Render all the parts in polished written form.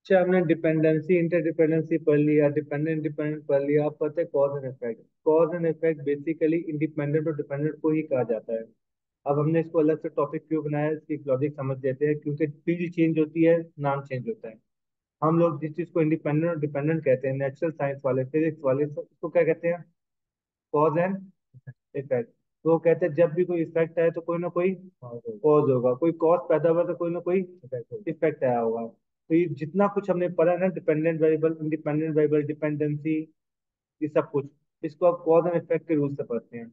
अच्छा, हमने dependency interdependency पढ़ लिया, डिपेंडेंट डिपेंडेंट पढ़ लिया। आप पता है cause and effect. Cause and effect basically independent और डिपेंडेंट को ही कहा जाता है। अब हमने इसको अलग से टॉपिक क्यों बनाया है, इसकी लॉजिक समझ लेते हैं। क्योंकि फील्ड चेंज होती है, नाम चेंज होता है। हम लोग जिस चीज को इंडिपेंडेंट और डिपेंडेंट कहते हैं, नेचुरल साइंस वाले, फिजिक्स वाले, उसको क्या कहते हैं? Cause and effect. तो वो कहते हैं जब भी कोई इफेक्ट आए तो कोई ना कोई कॉज होगा, कोई कॉज पैदा हुआ तो कोई ना कोई इफेक्ट आया होगा। तो ये जितना कुछ हमने पढ़ा है ना, dependent variable, independent variable, dependency, ये सब कुछ, इसको आप कॉज एंड इफेक्ट के रूल से पढ़ते हैं।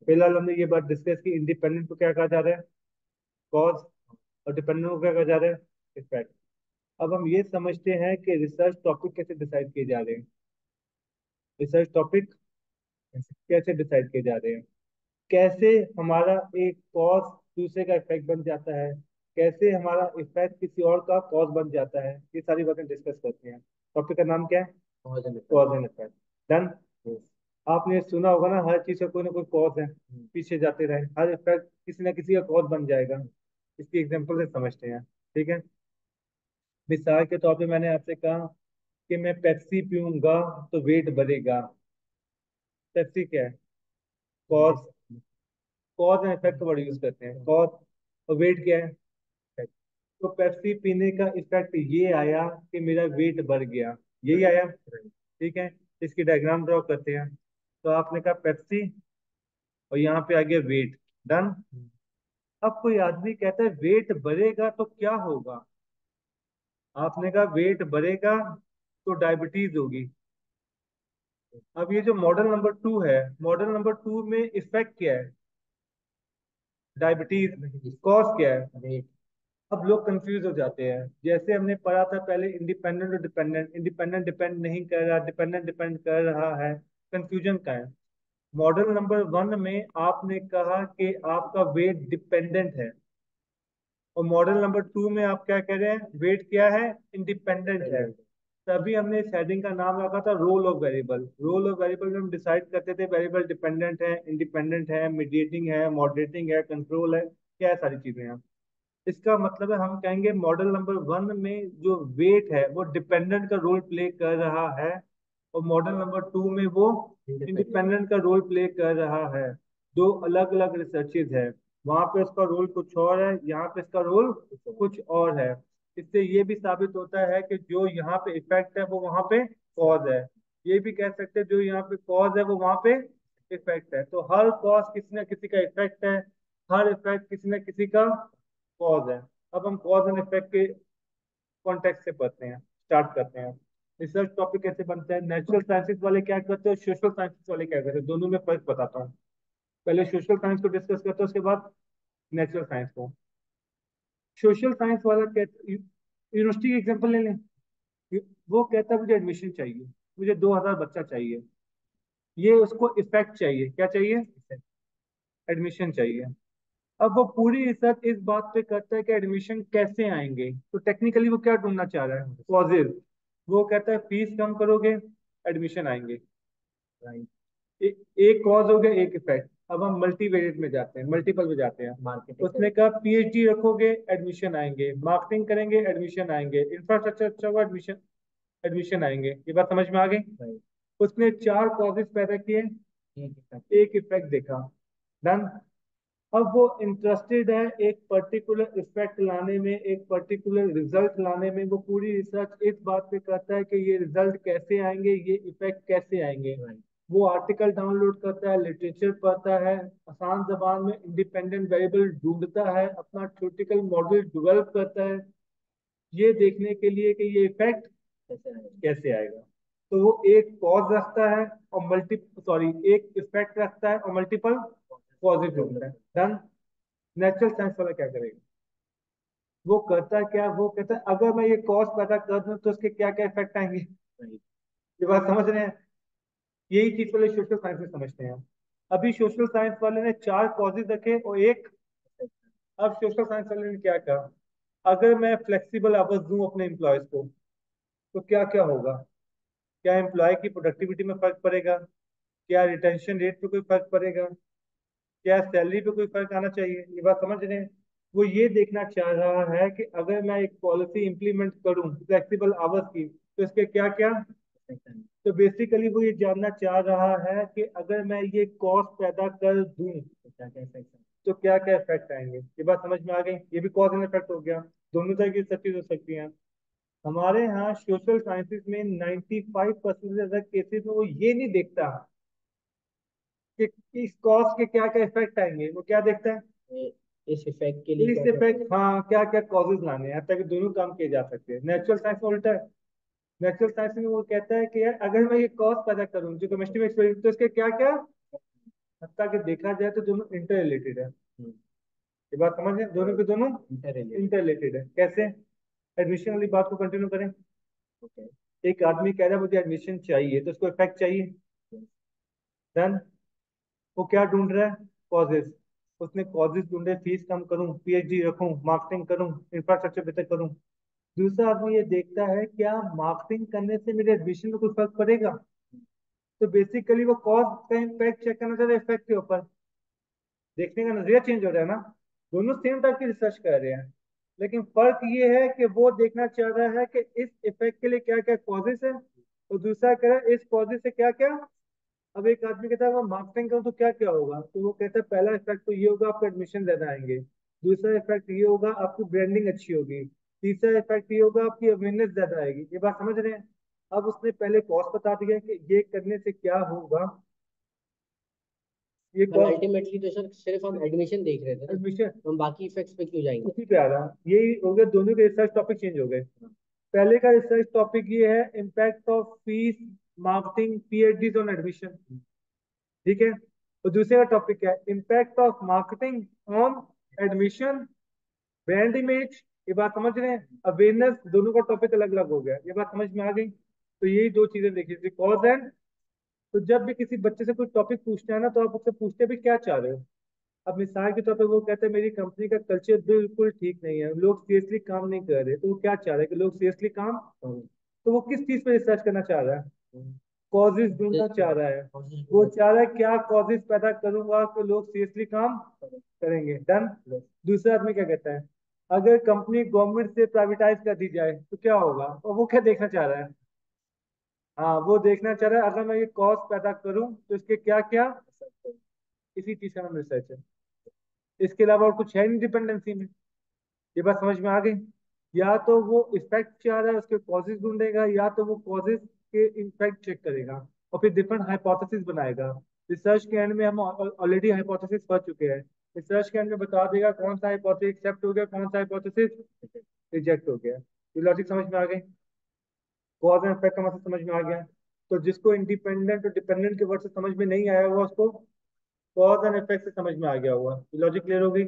फिलहाल हमने ये बात डिस्कस की, इंडिपेंडेंट को क्या कहा जा रहा है? कॉज। और डिपेंडेंट को क्या कहा जा रहा है? इफेक्ट। अब हम ये समझते हैं कि रिसर्च टॉपिक कैसे डिसाइड किए जा रहे हैं। रिसर्च टॉपिक कैसे डिसाइड किए जा रहे हैं, कैसे हमारा एक कॉज दूसरे का इफेक्ट बन जाता है, कैसे हमारा इफेक्ट किसी और का कॉज बन जाता है, ये सारी बातें डिस्कस करते हैं। टॉपिक का नाम क्या है? Cause and effect. डन। आपने सुना होगा ना, हर चीज का कोई ना कोई कॉज है। पीछे जाते रहे, हर इफेक्ट किसी ना किसी का कॉज बन जाएगा। इसकी एग्जांपल से समझते हैं। ठीक है। मिसाल के तौर पे मैंने आपसे कहा कि मैं पेप्सी पीऊंगा तो वेट बढ़ेगा। पेप्सी क्या है? कॉज। कॉज एंड इफेक्ट का वर्ड यूज करते हैं, कॉज। और वेट क्या है? effect। तो पेप्सी पीने का इफेक्ट ये आया कि मेरा वेट बढ़ गया, यही आया। ठीक है। इसकी डायग्राम ड्रॉ करते हैं। तो आपने कहा पेप्सी, और यहाँ पे आ गया वेट। डन। अब कोई आदमी कहता है वेट बढ़ेगा तो क्या होगा? आपने कहा वेट बढ़ेगा तो डायबिटीज होगी। अब ये जो मॉडल नंबर 2 है, मॉडल नंबर 2 में इफेक्ट क्या है? डायबिटीज। कॉज क्या है? अब लोग कंफ्यूज हो जाते हैं। जैसे हमने पढ़ा था पहले, इंडिपेंडेंट और डिपेंडेंट, इंडिपेंडेंट डिपेंड नहीं कर रहा, डिपेंडेंट डिपेंड कर रहा है। कंफ्यूजन का है। मॉडल नंबर 1 में आपने कहा कि आपका वेट डिपेंडेंट है, और मॉडल नंबर 2 में आप क्या कह रहे हैं? वेट क्या है? इंडिपेंडेंट है। तभी हमने इस हेडिंग का नाम रखा था role of variable. Role of variable में हम डिसाइड करते थे वेरिएबल डिपेंडेंट है, इंडिपेंडेंट है, मीडिएटिंग है, मॉडरेटिंग है, कंट्रोल है, क्या है, सारी चीजें हैं। इसका मतलब है हम कहेंगे मॉडल नंबर 1 में जो वेट है वो डिपेंडेंट का रोल प्ले कर रहा है, और मॉडल नंबर 2 में वो इंडिपेंडेंट का रोल प्ले कर रहा है। दो अलग अलग रिसर्चेज है। वहां पे उसका रोल कुछ और है, यहाँ पे इसका रोल कुछ और है। इससे ये भी साबित होता है कि जो यहाँ पे इफेक्ट है वो वहां पे कॉज है। ये भी कह सकते हैं जो यहाँ पे कॉज है वो वहां पे इफेक्ट है। तो हर कॉज किसी न किसी का इफेक्ट है, हर इफेक्ट किसी न किसी का कॉज है। अब हम कॉज एंड इफेक्ट के कॉन्टेक्स्ट से पढ़ते हैं, स्टार्ट करते हैं। रिसर्च टॉपिक कैसे बनता है? नेचुरल साइंसेज वाले क्या करते हैं, सोशल साइंसेज वाले क्या करते हैं, दोनों में फर्क बताता हूँ। पहले सोशल साइंस को डिस्कस करते हैं, उसके बाद नेचुरल साइंस को। सोशल साइंस वाला कहता, यूनिवर्सिटी की एग्जांपल ले लें। वो कहता है मुझे एडमिशन चाहिए, मुझे 2000 बच्चा चाहिए। ये उसको इफेक्ट चाहिए, क्या चाहिए? एडमिशन चाहिए। अब वो पूरी रिसर्च इस बात पे करता है कि एडमिशन कैसे आएंगे। तो टेक्निकली वो क्या ढूंढना चाह रहा है? कॉजेज। वो कहता है फीस कम करोगे, एडमिशन आएंगे। एक कॉज हो गया, एक इफेक्ट। अब हम मल्टीवेरिएट में जाते हैं, मल्टीपल में जाते हैं। उसने कहा पीएचडी रखोगे, एडमिशन आएंगे, मार्केटिंग करेंगे, एडमिशन आएंगे, इंफ्रास्ट्रक्चर अच्छा हुआ, एडमिशन एडमिशन आएंगे। ये बात समझ में आ गई? उसने 4 कॉजेज पैदा किए, एक इफेक्ट देखा। डन। अब वो इंटरेस्टेड है एक पर्टिकुलर इफेक्ट लाने में, एक पर्टिकुलर रिजल्ट लाने में। वो पूरी रिसर्च इस बात पे करता है कि ये रिजल्ट कैसे आएंगे, ये इफेक्ट कैसे आएंगे। वो आर्टिकल डाउनलोड करता है, लिटरेचर पढ़ता है, आसान जबान में इंडिपेंडेंट वेरिएबल ढूंढता है, अपना थ्योरेटिकल मॉडल डेवलप करता है, ये देखने के लिए कि ये इफेक्ट कैसे आएगा। तो वो एक कॉज रखता है और मल्टी सॉरी एक इफेक्ट रखता है और मल्टीपल कॉजेज ढूंढता है। डन। नेचुरल साइंस वाला क्या करेगा? वो करता है क्या? वो कहता है अगर मैं ये कॉज पैदा कर दूं तो उसके क्या क्या इफेक्ट आएंगे। ये बात समझ रहे हैं? यही चीज पहले सोशल साइंस में समझते हैं। अभी सोशल साइंस वाले ने 4 कॉजेज रखे और एक। अब सोशल साइंस वाले ने क्या कहा, अगर मैं फ्लेक्सिबल आवर्स दूं अपने एम्प्लॉयज को तो क्या क्या होगा? क्या एम्प्लॉय की प्रोडक्टिविटी में फर्क पड़ेगा? क्या रिटेंशन रेट पे कोई फर्क पड़ेगा? क्या सैलरी पे कोई फर्क आना चाहिए? ये बात समझ रहे हैं? वो ये देखना चाह रहा है कि अगर मैं एक पॉलिसी इंप्लीमेंट करूं फ्लेक्सिबल आवर्स की, तो इसके क्या क्या। तो बेसिकली वो ये जानना चाह रहा है कि अगर मैं ये कॉस्ट पैदा कर दूं तो क्या क्या इफेक्ट, तो क्या क्या इफेक्ट आएंगे। ये बात समझ में आ गई, ये भी कॉज एंड इफेक्ट हो गया। दोनों तरह की सब चीज हो सकती हैं। हमारे यहाँ सोशल साइंसेज में 95% से ज्यादा केसेस में वो ये नहीं देखता कि इस कॉज के क्या क्या इफेक्ट आएंगे। वो क्या देखता है, इस इफेक्ट के लिए इस क्या क्या इफेक्ट, हाँ क्या क्या कॉजेज लाने हैं, ताकि दोनों काम किए जा सकते हैं। नेचुरल साइंस में उल्टा है। नेचुरल साइंस में वो कहता है कि यार अगर मैं ये कॉज पैदा करूं जो केमिस्ट्री में एक्सपेरिमेंट, तो इसके क्या क्या, हत्ता कि देखा जाए तो दोनों इंटर रिलेटेड है। ये बात समझ है, दोनों के दोनों इंटर रिलेटेड है। कैसे, एडमिशन वाली बात को कंटिन्यू करें। ओके। एक आदमी कह रहा है मुझे एडमिशन चाहिए, तो उसको इफेक्ट चाहिए। डन। वो क्या ढूंढ रहा है, कॉजेस। उसने कॉजेस ढूंढे, फीस कम करूं, पीएचडी रखूं, मार्केटिंग करूं, इंफ्रास्ट्रक्चर बेहतर करूं। दूसरा आदमी ये देखता है क्या मार्केटिंग करने से मेरे एडमिशन में कुछ फर्क पड़ेगा। तो बेसिकली वो कॉज का इम्पैक्ट चेक करना चाह रहा है इफेक्ट के ऊपर। देखने का नजरिया चेंज हो रहा है ना। दोनों सेम टाइप की रिसर्च कर रहे हैं, लेकिन फर्क ये है कि वो देखना चाह रहा है कि इस इफेक्ट के लिए क्या क्या कॉजेस है, और दूसरा कह रहा है इस कॉजेस से क्या क्या। अब एक आदमी कहता है वो मार्केटिंग करूँ तो क्या क्या होगा, तो वो कहता है पहला इफेक्ट तो ये होगा, आपको एडमिशन ज्यादा आएंगे। दूसरा इफेक्ट ये होगा, आपकी ब्रांडिंग अच्छी होगी। तीसरा इफेक्ट ये होगा, आपकी अवेयरनेस ज्यादा आएगी। ये बात समझ रहे हैं। अब उसने पहले कॉस्ट बता दिया कि ये करने से क्या होगा। ये पर कॉस्ट, अल्टीमेटली तो सर सिर्फ हम एडमिशन देख रहे थे ना, एडमिशन, तो हम बाकी इफेक्ट्स पे क्यों जाएंगे? उसी पे आ रहा। यही हो गया, दोनों के रिसर्च टॉपिक चेंज हो गए। पहले का रिसर्च टॉपिक ये है impact of fees, marketing, PhD on admission. ठीक है। तो दूसरे का टॉपिक क्या है, impact of marketing on admission, brand image. ये बात समझ रहे हैं, अवेयरनेस। दोनों का टॉपिक अलग अलग हो गया। ये बात समझ में आ गई। तो यही दो चीजें देखी थी, कॉज एंड। तो जब भी किसी बच्चे से कोई टॉपिक पूछना है ना, तो आप उससे पूछते भी क्या चाह रहे हो। अब मिसाल के तौर पे वो कहते हैं मेरी कंपनी का कल्चर बिल्कुल ठीक नहीं है, लोग सीरियसली काम नहीं कर रहे। तो वो क्या चाह रहा है कि लोग सीरियसली काम करें। तो वो किस चीज पे रिसर्च करना चाह रहा है, कॉजेज ढूंढना चाह रहा है। वो चाह रहा है क्या कॉजेज पैदा करूंगा कि लोग सीरियसली काम करेंगे। डन। दूसरा आदमी क्या कहता है, अगर कंपनी गवर्नमेंट से प्राइवेटाइज कर दी जाए तो क्या होगा, और वो क्या देखना चाह रहा है। हाँ वो देखना चाह रहा है अगर मैं ये कॉज पैदा करूं तो इसके क्या क्या, इसी चीज का नाम रिसर्च है। इसके अलावा और कुछ है नहीं डिपेंडेंसी में। ये बात समझ में आ गई। या तो वो इफेक्ट चाह रहा है उसके कॉजेज ढूंढेगा, या तो वो कॉजेज के इफेक्ट चेक करेगा और फिर डिफरेंट हाइपोथेसिस बनाएगा। रिसर्च के एंड में हम ऑलरेडी हाइपोथेसिस पढ़ चुके हैं। रिसर्च के एंड में बता देगा कौन सा हाइपोथेसिस एक्सेप्ट हो गया, कौन सा हाइपोथेसिस रिजेक्ट हो गया। ये लॉजिक समझ में आ गई। कॉज एंड इफेक्ट का मतलब समझ में आ गया। तो जिसको इंडिपेंडेंट और डिपेंडेंट के वर्ड से समझ में नहीं आया हुआ, उसको कॉज एंड इफेक्ट से समझ में आ गया हुआ। लॉजिक क्लियर हो गई।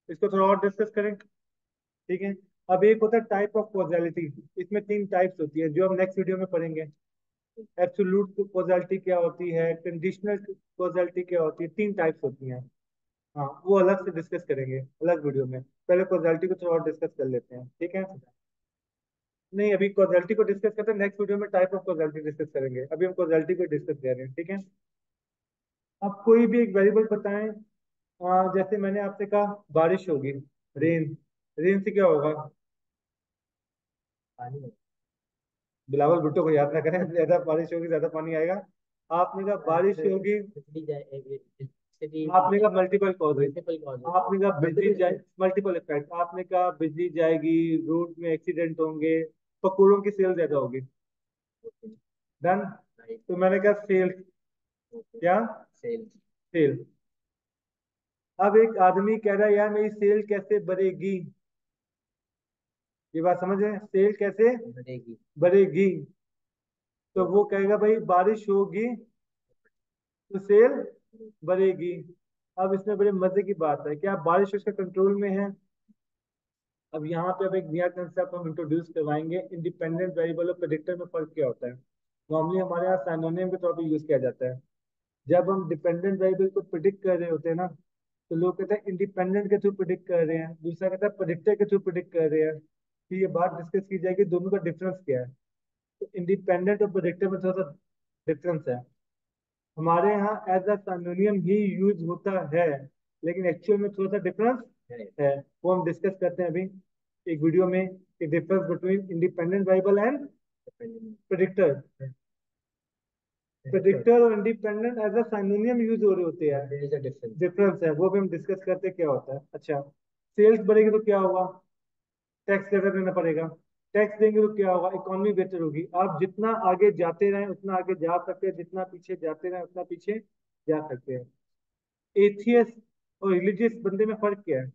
इसको थोड़ा और डिस्कस करें। ठीक है। अब एक होता है टाइप ऑफ कॉजैलिटी। इसमें तीन टाइप्स होती है जो हम नेक्स्ट वीडियो में पढ़ेंगे। एब्सोल्यूट कॉजैलिटी क्या होती है, कंडीशनल कॉजैलिटी क्या होती है, तीन टाइप्स होती हैं। हाँ वो अलग से डिस्कस करेंगे अलग वीडियो में। पहले कॉजैलिटी को थोड़ा और डिस्कस कर लेते हैं, ठीक है। नहीं अभी कॉजैलिटी को डिस्कस करते हैं, नेक्स्ट वीडियो में टाइप ऑफ कॉजैलिटी डिस्कस करेंगे। अभी हम कॉजैलिटी को डिस्कस कर रहे हैं, ठीक है। अब कोई भी एक वेरिएबल बताएं। जैसे मैंने आपसे कहा बारिश होगी, रेन। रेन से क्या होगा, पानी। बिलावल भुट्टो को याद ना करें, ज्यादा बारिश होगी ज्यादा पानी आएगा। आपने कहा बारिश होगी, बिजली जाए, सिटी, आपने कहा मल्टीपल कॉज है। मल्टीपल कॉज है। आपने कहा बिजली जाए, मल्टीपल इफेक्ट। आपने कहा बिजली जाएगी, रोड में एक्सीडेंट होंगे, पकौड़ों की सेल ज्यादा होगी। डन। तो मैंने कहा सेल, क्या, सेल। सेल। अब एक आदमी कह रहा है यार मेरी सेल कैसे बढ़ेगी। ये बात समझ रहे हैं, सेल कैसे बढ़ेगी। बढ़ेगी। तो वो कहेगा भाई बारिश होगी तो सेल बढ़ेगी। अब इसमें बड़े मजे की बात है, क्या बारिश उसके कंट्रोल में है। अब यहाँ पे अब एक नया कंसेप्ट हम इंट्रोड्यूस करवाएंगे, इंडिपेंडेंट वेरिएबल और प्रेडिक्टर में फर्क क्या होता है। नॉर्मली हमारे यहाँ सिनोनिम के तौर पर यूज किया जाता है। जब हम डिपेंडेंट वेरिएबल को प्रिडिक्ट कर रहे होते हैं ना, तो लोग कहते हैं इंडिपेंडेंट के थ्रू प्रिडिक्ट कर रहे हैं, दूसरा कहता है प्रेडिक्टर के थ्रू प्रिडिक्ट कर रहे हैं। तो ये बात डिस्कस की जाएगी दोनों का डिफरेंस क्या है। तो इंडिपेंडेंट और प्रेडिक्टर में थोड़ा सा डिफरेंस है। हमारे यहाँ एज अ सिनोनियम ही यूज होता है, लेकिन एक्चुअल में थोड़ा सा डिफरेंस है, वो हम डिस्कस करते हैं अभी एक वीडियो में, कि difference between independent variable and predictor. Predictor और independent as a synonym use हो रहे होते हैं, there is a difference. Difference है, वो भी हम डिस्कस करते हैं क्या होता है। अच्छा, सेल्स बढ़ेगी तो क्या होगा, टैक्स ज्यादा देना पड़ेगा, टैक्स देंगे तो क्या होगा, इकोनॉमी बेहतर होगी। आप जितना आगे जाते रहें उतना आगे जा सकते हैं, जितना पीछे जाते रहें उतना पीछे जा सकते हैं। एथियस और रिलीजियस बंदे में फर्क क्या है,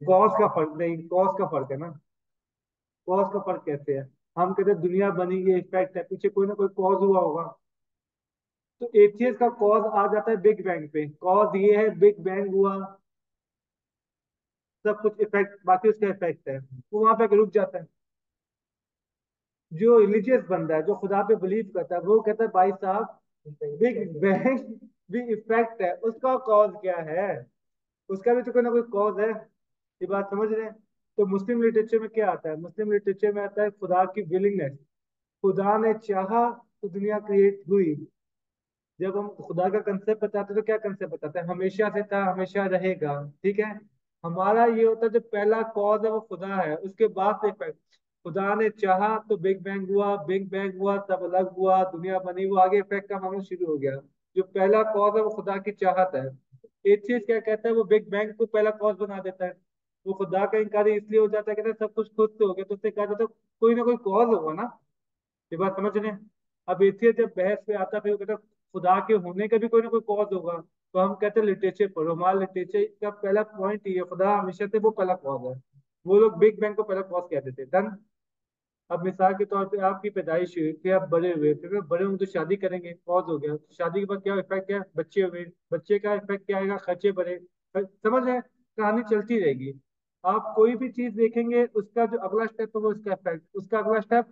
कॉज का फर्क नहीं, कॉज का फर्क है ना। कॉज का फर्क कैसे है, हम कहते हैं दुनिया बनी, ये इफेक्ट है, पीछे कोई ना कोई कॉज हुआ होगा। तो एथियस का कॉज आ जाता है बिग बैंग पे, कॉज ये है बिग बैंग हुआ, सब कुछ इफेक्ट, बाकी उसका इफेक्ट है, वो वहां पे रुक जाता है। जो रिलीजियस बंदा है, जो खुदा पे बिलीव करता है, वो कहता है भाई साहब बिग बैंग भी इफेक्ट है, उसका कॉज क्या है, उसका भी तो कोई ना कोई कॉज है। ये बात समझ रहे हैं। तो मुस्लिम लिटरेचर में क्या आता है, मुस्लिम लिटरेचर में आता है खुदा की विलिंगनेस, खुदा ने चाहा तो दुनिया क्रिएट हुई। जब हम खुदा का कंसेप्ट बताते हैं तो क्या कंसेप्ट बताते हैं, हमेशा से था हमेशा रहेगा, ठीक है। हमारा ये होता है जो पहला कॉज है वो खुदा है, उसके बाद से इफेक्ट। खुदा ने चाहा तो बिग बैंग हुआ, बिग बैंग हुआ तब अलग हुआ, दुनिया बनी, वो आगे इफेक्ट का मामला शुरू हो गया। जो पहला कॉज है वो खुदा की चाहत है। एक चीज क्या कहता है, वो बिग बैंग को पहला कॉज बना देता है। वो खुदा का इनकारी इसलिए हो जाता है, कहते हैं सब कुछ खुद से हो गया, तो उससे कहा जाता है कोई ना कोई कॉज होगा ना। ये बात समझ रहे हैं। अब इसलिए जब बहस पे आता है, फिर वो कहता है खुदा के होने का भी कोई ना कोई कॉज होगा। तो हम कहते हैं लिटरेचर पढ़ो, हमारा लिटरेचर का पहला पॉइंट ये है, खुदा हमेशा से वो पहला कॉज है। वो लोग बिग बैंग को पहला कॉज कहते थे, डन। अब मिसाल के तौर पे आपकी पैदाइश हुई, फिर आप बड़े हुए, फिर आप बड़े होंगे तो शादी करेंगे, कॉज हो गया। शादी के बाद क्या इफेक्ट, क्या बच्चे हुए, बच्चे का इफेक्ट क्या आएगा, खर्चे बढ़े। समझ रहे हैं, कहानी चलती रहेगी। आप कोई भी चीज देखेंगे, उसका जो अगला स्टेप है वो उसका इफेक्ट, उसका अगला स्टेप,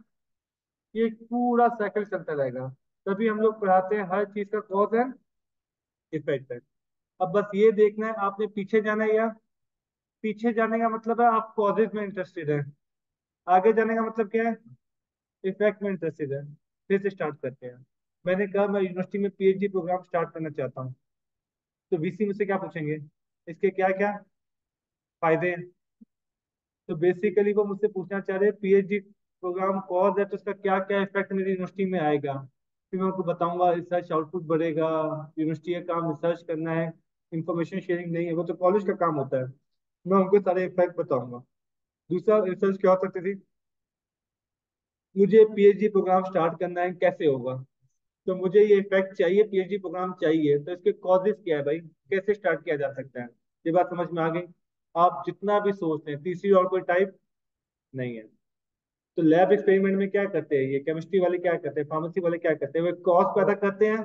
ये एक पूरा साइकिल चलता रहेगा। तभी हम लोग पढ़ाते हैं हर चीज का कॉज एंड इफेक्ट है। अब बस ये देखना है आपने पीछे जाना है, या पीछे जाने का मतलब है आप कॉजेज में इंटरेस्टेड है, आगे जाने का मतलब क्या है, इफेक्ट में इंटरेस्टेड है। फिर से स्टार्ट करते हैं। मैंने कहा मैं यूनिवर्सिटी में पीएचडी प्रोग्राम स्टार्ट करना चाहता हूँ, तो वीसी मुझसे क्या पूछेंगे, इसके क्या क्या फायदे हैं। तो बेसिकली वो मुझसे पूछना चाह रहे हैं पीएचडी प्रोग्राम कॉज है तो उसका क्या क्या इफेक्ट मेरी यूनिवर्सिटी में आएगा। फिर मैं उनको बताऊंगा रिसर्च आउटपुट बढ़ेगा, यूनिवर्सिटी का काम रिसर्च करना है, इंफॉर्मेशन शेयरिंग नहीं है, वो तो कॉलेज का काम होता है। मैं उनको सारे इफेक्ट बताऊंगा। दूसरा रिसर्च क्या हो सकती थी, मुझे पीएचडी प्रोग्राम स्टार्ट करना है, कैसे होगा, तो मुझे ये इफेक्ट चाहिए, पीएचडी प्रोग्राम चाहिए, तो इसके कॉजेस क्या है भाई, कैसे स्टार्ट किया जा सकता है। ये बात समझ में आ गई। आप जितना भी सोचते हैं, तीसरी और कोई टाइप नहीं है। तो लैब एक्सपेरिमेंट में क्या करते हैं, ये केमिस्ट्री वाले क्या करते हैं, फार्मेसी वाले क्या करते हैं, वे कॉज पैदा करते हैं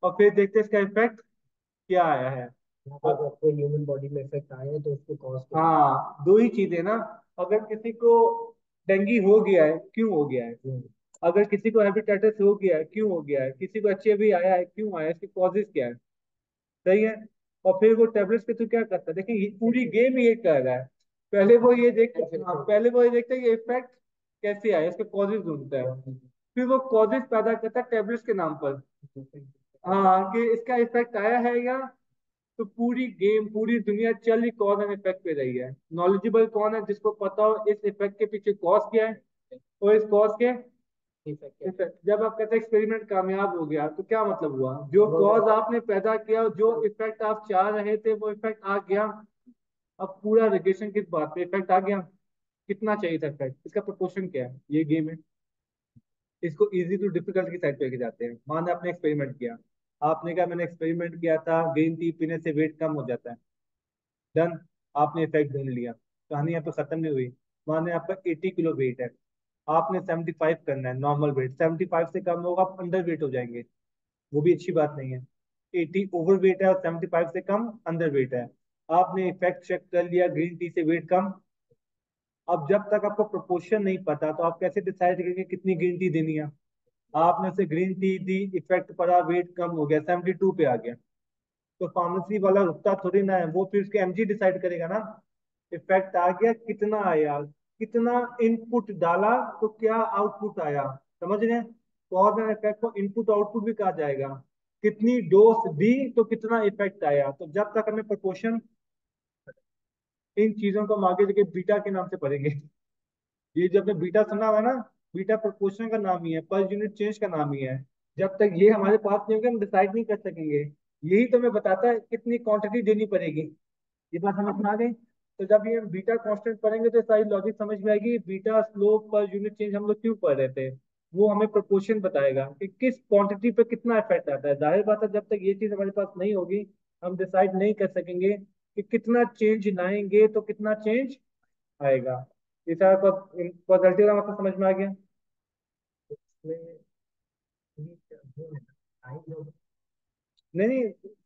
और फिर देखते हैं इसका इफेक्ट क्या आया है। अगर आपको ह्यूमन बॉडी में इफेक्ट आए तो उसको कॉज को हाँ, दो ही चीजें ना। अगर किसी को डेंगू हो गया है, क्यों हो गया है, अगर किसी को हेपेटाइटिस हो गया है, क्यों हो गया है, किसी को एचआईवी आया है, क्यों आया है, इसके कॉजेज क्या है। सही है। और फिर वो टेबलेट्स के थ्रू क्या करता है, देखिए ये पूरी गेम ये कर रहा है। पहले वो ये देखता है, हाँ, पहले वो ये देखता है ये इफेक्ट कैसे आए, इसके कॉजेज ढूंढता है। फिर वो कॉजेज पैदा करता है टेबलेट्स के नाम पर, हाँ, कि इसका इफेक्ट आया है या। तो पूरी गेम, पूरी दुनिया चल ही कॉज एंड इफेक्ट पे रही है। नॉलेजेबल कौन है, जिसको पता हो इस इफेक्ट के पीछे कॉज क्या है और इस कॉज के इफेक्ट। जब आप कहते हैं एक्सपेरिमेंट कामयाब हो गया, तो क्या मतलब हुआ, जो कॉज आपने पैदा किया, जो इफेक्ट आप चाह रहे थे, वो इफेक्ट आ गया। अब पूरा रिलेशन किस बात पे, इफेक्ट आ गया, कितना चाहिए था इफेक्ट, इसका प्रोपोर्शन क्या है, ये गेम है। इसको इजी टू डिफिकल्ट की साइड पे लेके जाते हैं। मान आपने एक्सपेरिमेंट किया, आपने कहा मैंने एक्सपेरिमेंट किया था ग्रीन टी पीने से वेट कम हो जाता है, डन। आपने इफेक्ट ढूंढ लिया, कहानी यहाँ पे खत्म नहीं हुई। माने आपका 80 किलो वेट है, आपने 75 करना है, नॉर्मल वेट 75 से कम होगा आप अंडर वेट हो जाएंगे, वो भी अच्छी बात नहीं है। 80 ओवर वेट है और 75 से कम अंडर वेट है। आपने इफेक्ट चेक कर लिया, ग्रीन टी से वेट कम। अब जब तक आपको प्रोपोर्शन नहीं पता, तो आप कैसे डिसाइड करेंगे कितनी ग्रीन टी देनी है। आपने उसे ग्रीन टी दी, इफेक्ट पड़ा, वेट कम हो गया, 72 पे आ गया, तो फार्मेसी वाला रुकता थोड़ी ना है, वो फिर उसके एमजी डिसाइड करेगा ना। इफेक्ट आ गया, कितना आया, कितना इनपुट डाला तो क्या आउटपुट आया। समझ रहे हैं, कॉज एंड इफेक्ट को इनपुट आउटपुट भी कहा जाएगा। कितनी डोज दी तो कितना इफेक्ट आया। तो जब तक हमें प्रोपोर्शन, इन चीजों को हम आगे जाके बीटा के नाम से पढ़ेंगे। ये जब आपने बीटा सुना हुआ ना, बीटा प्रोपोर्शन का नाम ही है, पर यूनिट चेंज का नाम ही है। जब तक ये हमारे पास नहीं होगा हम डिसाइड नहीं कर सकेंगे। यही तो हमें बताता है कितनी क्वांटिटी देनी पड़ेगी। ये बात समझ में आ गई। तो जब ये हम बीटा कांस्टेंट पढ़ेंगे तो सारी लॉजिक समझ में आएगी। Beta slope per unit change हम लोग क्यों पढ़ रहे थे, वो हमें प्रोपोर्शन बताएगा कि किस क्वांटिटी पे कितना इफेक्ट आता है। जाहिर बात है जब तक ये चीज हमारे पास नहीं होगी हम डिसाइड नहीं कर सकेंगे कि कितना चेंज लाएंगे तो कितना चेंज आएगा। इस कॉजल्टी का मतलब समझ में आ गया। इसमें ये जो है टाइम जो नहीं नहीं,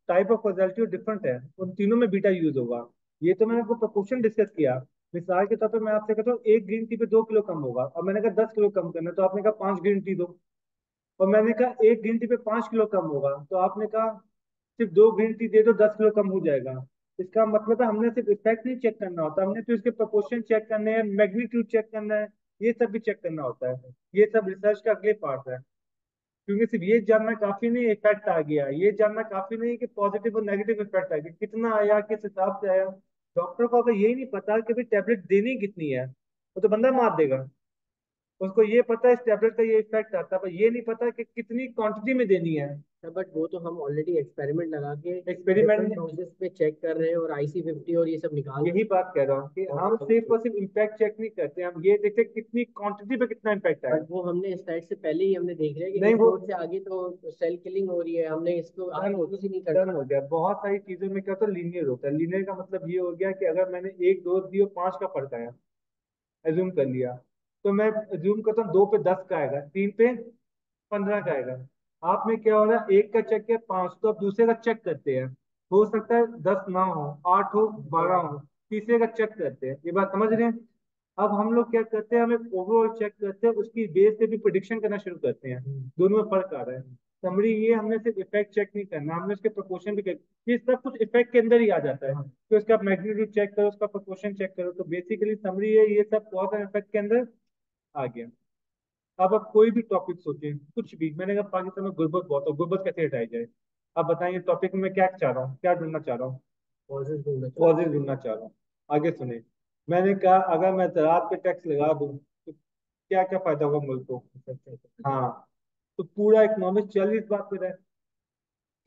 टाइप ऑफ कॉजल्टी डिफरेंट है, उन तीनों में बीटा यूज होगा। ये तो मैंने आपको प्रोपोर्शन डिस्कस किया। मिसाल के तौर पर मैं आपसे कहता हूँ एक ग्रीन टी पे 2 किलो कम होगा, और मैंने कहा 10 किलो कम करना है, तो आपने कहा 5 ग्रीन टी दो। और मैंने कहा एक ग्रीन टी पे 5 किलो कम होगा, तो आपने कहा सिर्फ 2 ग्रीन टी दे दो, 10 किलो कम हो जाएगा। इसका मतलब है हमने सिर्फ इफेक्ट नहीं चेक करना होता, हमने तो इसके प्रोपोर्शन चेक करने हैं, मैग्नीट्यूड चेक करना है, ये सब भी चेक करना होता है। ये सब रिसर्च का अगले पार्ट है। क्योंकि सिर्फ ये जानना काफी नहीं इफेक्ट आ गया, ये जानना काफी नहीं कि पॉजिटिव और नेगेटिव इफेक्ट आ गया, कितना आया, किस हिसाब से आया। डॉक्टर को अगर यही नहीं पता कि भाई टेबलेट देनी कितनी है, वो तो बंदा मार देगा। उसको ये पता है इस टेबलेट का ये इफेक्ट आता है, पर ये नहीं पता कि कितनी क्वांटिटी में देनी है। है, बट वो तो हम ऑलरेडी एक्सपेरिमेंट लगा के एक्सपेरिमेंट डिफरेंट डोजेस पे चेक कर रहे हैं और IC50 और ये सब निकाल यही बात कह रहा हूँ कि और हम सिर्फ और सिर्फ इम्पैक्ट चेक नहीं करते, हम ये देखते हैं कितनी क्वांटिटी पे कितना इम्पैक्ट आया। बट वो हमने स्टार्ट से पहले ही हमने देख लिया कि नहीं इस वो डोज से आगे तो सेल किलिंग हो रही है, हमने इसको डन आगे हो यूज ही नहीं कर डन हो सकते। गया। बहुत सारी चीजों में क्या होता है, लीनियर होता है। लीनियर का मतलब ये हो गया कि अगर मैंने एक डोज दी और 5 का फर्क आया, एज्यूम कर लिया, तो मैं एज्यूम करता हूँ 2 पे 10 का आएगा, 3 पे 15 का आएगा। आपने क्या हो रहा है, एक का चेक किया 5, तो अब दूसरे का चेक करते हैं। हो सकता है 10 ना हो, 8 हो, 12 हो, तीसरे का चेक करते हैं। ये बात समझ रहे हैं। अब हम लोग क्या करते हैं, हमें ओवरऑल चेक करते हैं, उसकी बेस से भी प्रिडिक्शन करना शुरू करते हैं। दोनों में फर्क आ रहा है। समरी ये हमने सिर्फ इफेक्ट चेक नहीं करना, हमने उसके प्रोपोर्शन भी ये सब कुछ इफेक्ट के अंदर ही आ जाता है। तो उसका मैग्नीट्यूड चेक करो, उसका प्रोपोर्शन चेक करो, तो बेसिकली समरी है ये सब कॉज एंड इफेक्ट के अंदर आ गया। अब आप कोई भी टॉपिक सोचें, कुछ भी, मैंने कहा पाकिस्तान में गुर्बत बहुत है, गुर्बत कैसे हटाई जाए। अब बताइए टॉपिक में क्या चाह रहा हूँ, क्या ढूंढना चाह रहा हूँ। कॉजेज ढूंढना चाह रहे कॉजेज ढूंढना चाह रहा हूँ। आगे सुने। मैंने कहा अगर मैं ज़रात पे टैक्स लगा दूं तो क्या क्या फायदा होगा मुल्क को। हैं। हाँ, तो पूरा इकोनॉमिक चल इस बात पे रहे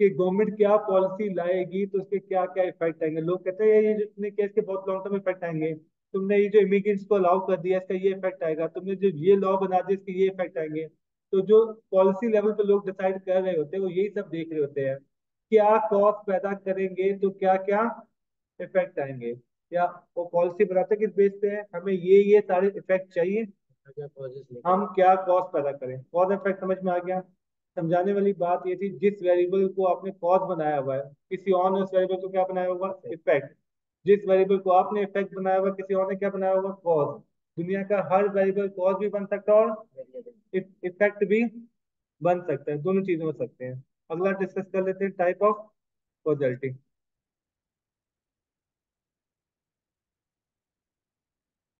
कि गवर्नमेंट क्या पॉलिसी लाएगी तो उसके क्या क्या इफेक्ट आएंगे। लोग कहते हैं ये जो तुमने किया इसके बहुत लॉन्ग टर्म इफेक्ट आएंगे, तुमने ये जो इमिग्रेंट्स को अलाउ कर दिया इसका ये इफेक्ट आएगा, तुमने जो ये लॉ बना दिया इसके ये इफेक्ट आएंगे। तो जो पॉलिसी लेवल पे लोग डिसाइड कर रहे होते हैं वो यही सब देख रहे होते हैं, क्या कॉस्ट पैदा करेंगे तो क्या क्या इफेक्ट आएंगे। या वो पॉलिसी बनाते किस बेस पे है, हमें ये सारे इफेक्ट चाहिए, क्या कॉजेज लेके हम क्या कॉस्ट पैदा करें। कॉज इफेक्ट समझ में आ गया। समझाने वाली बात ये थी, जिस वेरिएबल को आपने कॉज बनाया हुआ है किसी और ने उस वेरिएबल को क्या बनाया होगा, इफेक्ट। जिस वेरिएबल को आपने इफेक्ट बनाया हुआ किसी और ने क्या बनाया होगा, कॉज। दुनिया का हर वेरिएबल कॉज भी बन सकता है और इफेक्ट भी बन सकता है, दोनों चीजें हो सकते हैं। अगला डिस्कस कर लेते हैं टाइप ऑफ कॉजल्टी।